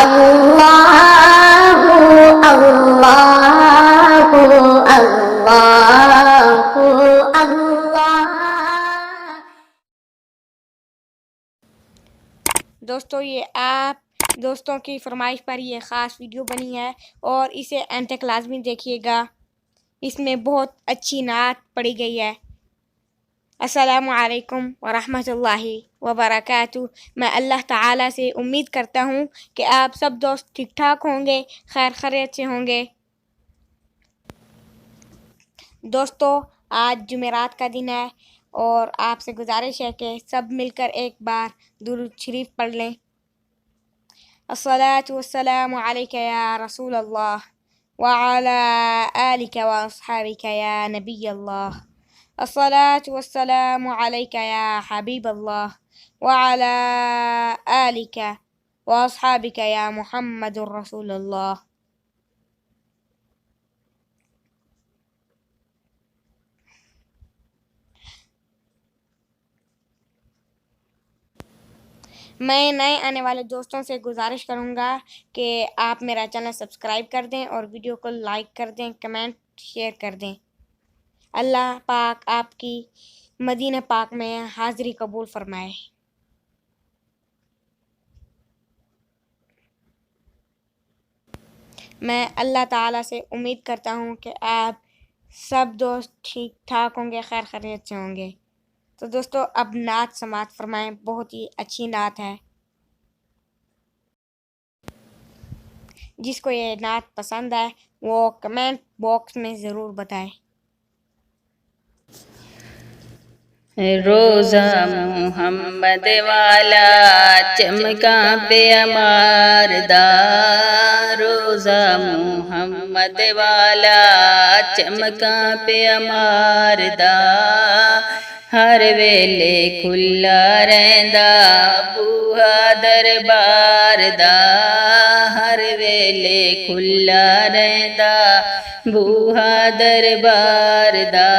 अल्लाहु अल्लाहु अल्लाहु अल्लाह। दोस्तों ये आप दोस्तों की फरमाइश पर ये ख़ास वीडियो बनी है और इसे एंड तक लाजमी देखिएगा। इसमें बहुत अच्छी नात पढ़ी गई है। अस्सलामु अलैकुम व रहमतुल्लाहि व बरकातुहू। मैं अल्लाह ताला से उम्मीद करता हूँ कि आप सब दोस्त ठीक ठाक होंगे, खैर खैरियत से होंगे। दोस्तों आज जुमेरात का दिन है और आपसे गुजारिश है कि सब मिलकर एक बार दुरूद शरीफ पढ़ लें। अस्सलातु वस्सलामु अलैका या रसूल अल्लाह व अला आलिका व अस्हाबिका या नबी अल्लाह। अस्सलातु वस्सलामु अलैका या हबीब अल्लाह व अला आलिका व अस्हाबिका या मुहम्मदुर रसूलुल्लाह। मैं नए आने वाले दोस्तों से गुजारिश करूँगा कि आप मेरा चैनल सब्सक्राइब कर दें और वीडियो को लाइक कर दें, कमेंट शेयर कर दें। अल्लाह पाक आपकी मदीना पाक में हाज़िरी कबूल फरमाए। मैं अल्लाह ताला से उम्मीद करता हूँ कि आप सब दोस्त ठीक ठाक होंगे, खैर खैरियत से होंगे। तो दोस्तों अब नात समात फरमाएं, बहुत ही अच्छी नात है। जिसको ये नात पसंद है वो कमेंट बॉक्स में ज़रूर बताएं। रोज़ा मोहम्मद वाला चमका पे अमारदा, रोज़ा मोहम्मद वाला चमका पे अमारदा, हर वेले खुला रहंदा बूहा दरबार दा, हर वेले खुला रहंदा बूहा दरबार दा,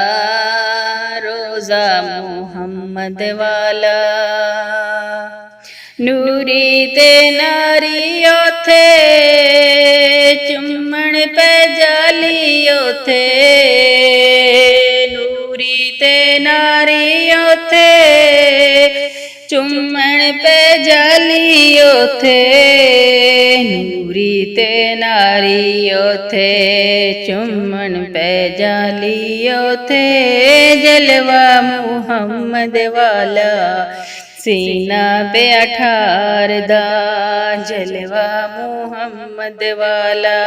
रोज़ा मोहम्मद वाला। नूरी ते नारी ओथे चुम्मण पे जाली ओथे, नूरी ते नारी ओथे चुम्मण पे जाली ओथे, नूरी ते नारी ओथे चुम्मण पे जाली ओथे, जलवा मुहम्मद वाला सीना पे अठार दा, जलवा मुहम्मद वाला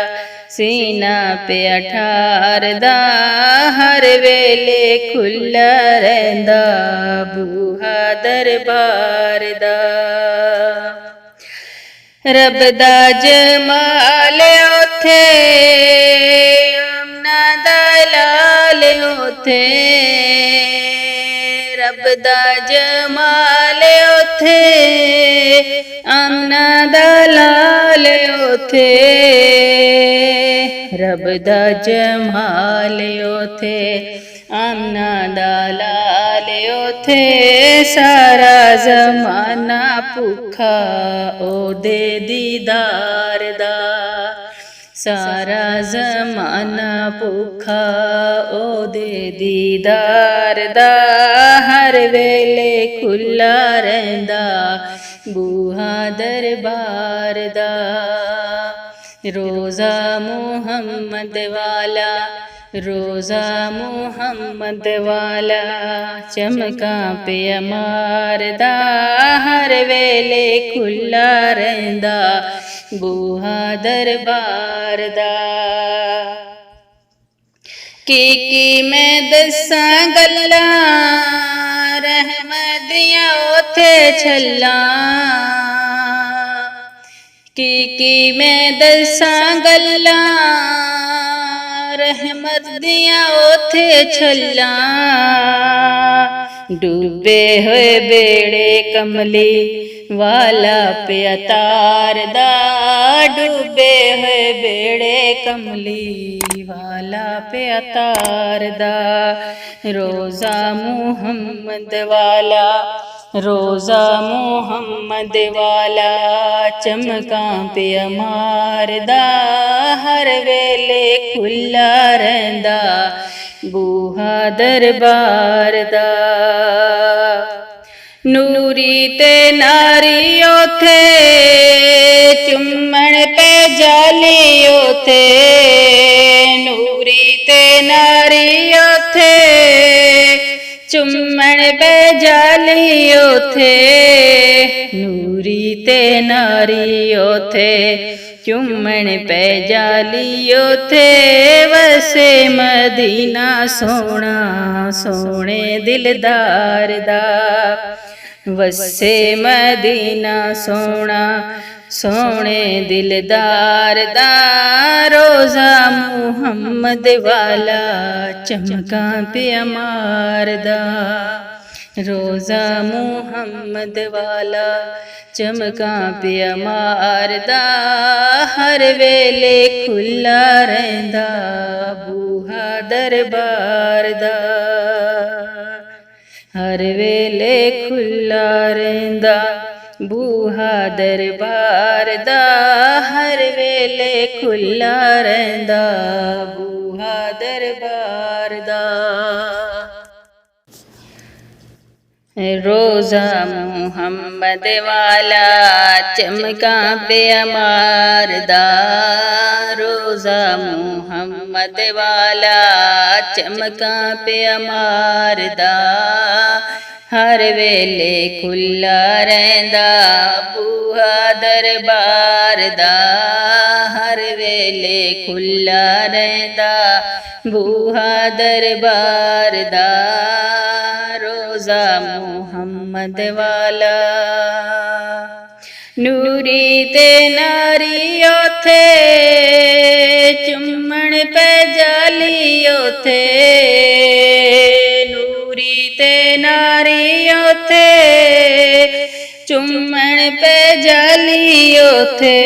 सीना पे अठार दा, हर वेले खुला रहंदा बूहा दरबार दा, रब दा जमाल ओथे आमना दा लाल ओथे, रब दा जमाल ओथे आमना दा लाल ओथे, रब दा जमाल ओथे आमना दा लाल ओथे, सारा जमाना भुखा ओदे दीदार दा, सारा जमाना भुखा ओदे दीदार दा, हर वेले खुला रहंदा बूहा दरबार दा, रोज़ा मुहम्मद वाला, रोज़ा मुहम्मद वाला चमका पे अमारदा, हर वेले खुला रहंदा बूहा दरबार दा। की मैं दसां गल्लां रहमत दियां ओथे छल्लां, की मैं दसां गल्लां रहमत दियां ओथे छल्लां, डूबे होए बेड़े कमली वाला पे तार दा, डूबे होए बेड़े कमली वाला पे तार दा, रोज़ा मुहम्मद वाला, रोज़ा मुहम्मद वाला चमकां पिया मारदा हर वेले खुला रहिंदा बूहा दरबार दा। नूरी ते नारी ओथे चुम्मण पे जाली ओथे नूरी ते नारी ओथे चुम्मण पे जाली ओथे नूरी ते नारी ओथे चुम्मण पे जाली ओथे वसे मदीना सोना सोने दिलदार दा वसे मदीना सोना सोने दिलदार दा। रोज़ा मुहम्मद वाला चमकां पिया मारदा रोज़ा मुहम्मद वाला चमकां पिया मारदा हर वेले खुला रहिंदा बूहा दरबार दा हर वेले खुला रहिंदा बूहा दरबार दा हर वेले खुला रहिंदा बूहा दरबार दा। रोज़ा मुहम्मद वाला चमकां पिया मारदा रोज़ा मुहम्मद वाला चमकां पिया मारदा हर वेले खुला रहिंदा बूहा दरबार दा हर वेले खुला रहिंदा बूहा दरबार दा। रोज़ा मुहम्मद वाला नूरी ते नारी ओथे चुम्मण पे जाली ओथे नूरी ते नारी ओथे चुम्मण पे जाली ओथे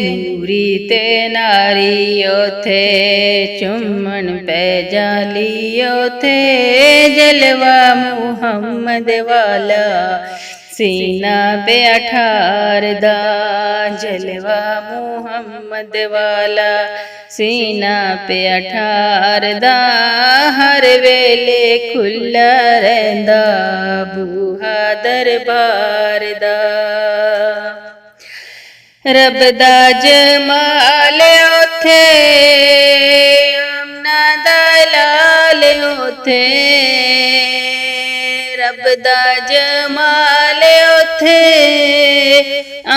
नूरी ते नारी ओथे चुम्मण पे जाली ओथे जलवा मुहम्मद वाला सीना पे अठारदा जलवा मुहम्मद वाला सीना पे अठारदा हर वेले खुला रहिंदा बूहा दरबार दा। रब दा जमाल ओथे आमना दा लाल ओथे रब दा जमाल ओथे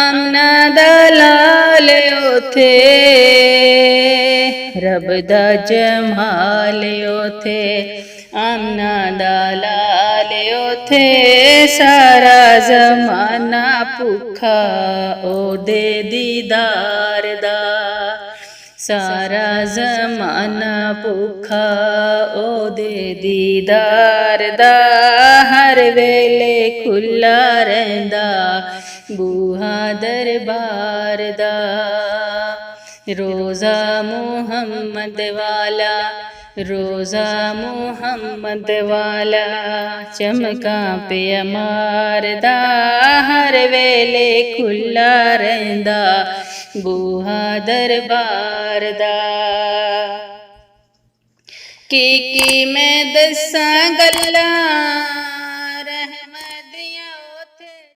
आमना दा लाल ओथे रब दा जमाल ओथे आमना दा लाल ओथे सारा जमाना भुखा ओदे दीदार दा सारा जमाना भुखा ओदे दीदार दा हर वेले खुला रहिंदा बूहा दरबार दा। रोज़ा मुहम्मद वाला रोज़ा मुहम्मद वाला चमकां पिया मारदा हर वेले खुला रहिंदा बूहा दरबार दा। की मैं दस्सां गल्लां